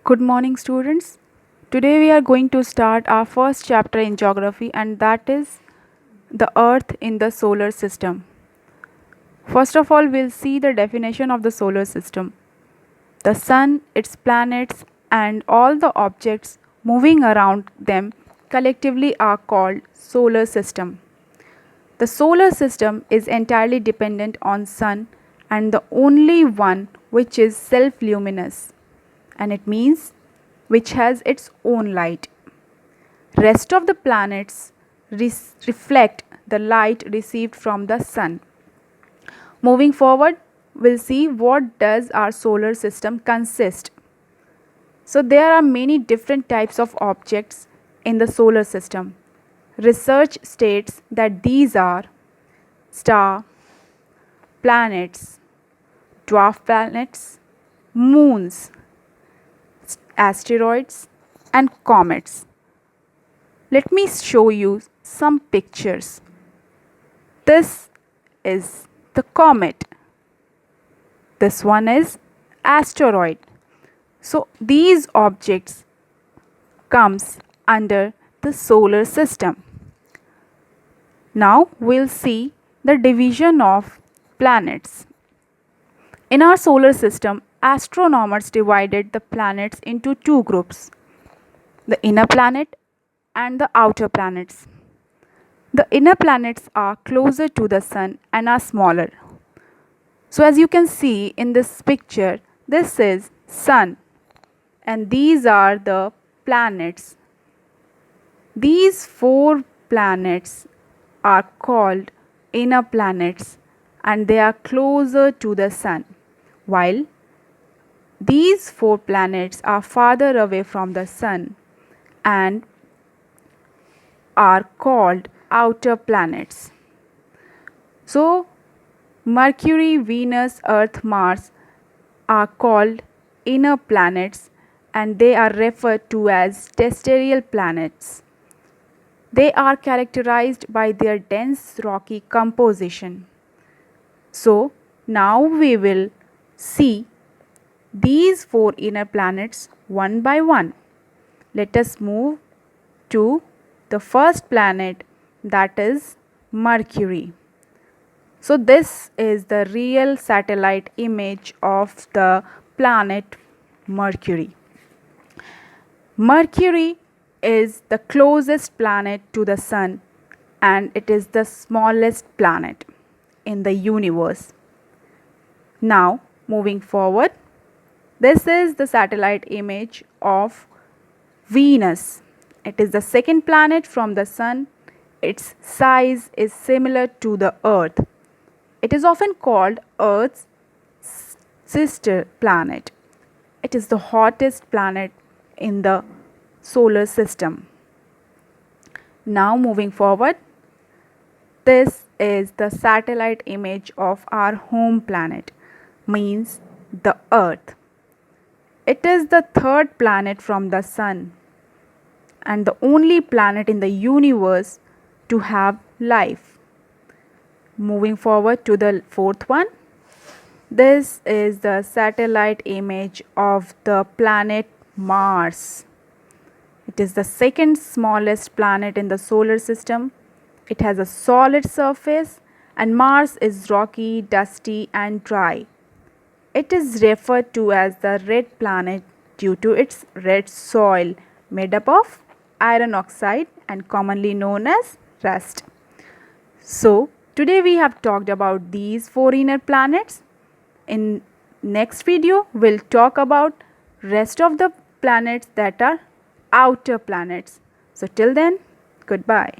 Good morning, students. Today we are going to start our first chapter in geography, and that is the Earth in the solar system. First of all, we'll see the definition of the solar system. The sun, its planets, and all the objects moving around them collectively are called solar system. The solar system is entirely dependent on sun and the only one which is self-luminous, and it means which has its own light. Rest of the planets reflect the light received from the sun. Moving forward, we'll see what does our solar system consist. So there are many different types of objects in the solar system. Research states that these are star, planets, dwarf planets, moons, asteroids, and comets. Let me show you some pictures. This is the comet. This one is asteroid. So these objects comes under the solar system. Now we'll see the division of planets. In our solar system, astronomers divided the planets into two groups, the inner planet and the outer planets. The inner planets are closer to the sun and are smaller. So as you can see in this picture, this is sun and these are the planets. These four planets are called inner planets and they are closer to the sun, while these four planets are farther away from the sun and are called outer planets. So Mercury, Venus, Earth, Mars are called inner planets and they are referred to as terrestrial planets. They are characterized by their dense rocky composition. So now we will see these four inner planets one by one. Let us move to the first planet, that is Mercury. So this is the real satellite image of the planet Mercury. Mercury is the closest planet to the sun and it is the smallest planet in the universe. Now moving forward, this is the satellite image of Venus. It is the second planet from the sun. Its size is similar to the Earth. It is often called Earth's sister planet. It is the hottest planet in the solar system. Now moving forward, this is the satellite image of our home planet, means the Earth. It is the third planet from the sun and the only planet in the universe to have life. Moving forward to the fourth one, this is the satellite image of the planet Mars. It is the second smallest planet in the solar system. It has a solid surface and Mars is rocky, dusty and dry. It is referred to as the red planet due to its red soil made up of iron oxide and commonly known as rust. So today we have talked about these four inner planets. In next video we'll talk about rest of the planets that are outer planets. So till then, goodbye.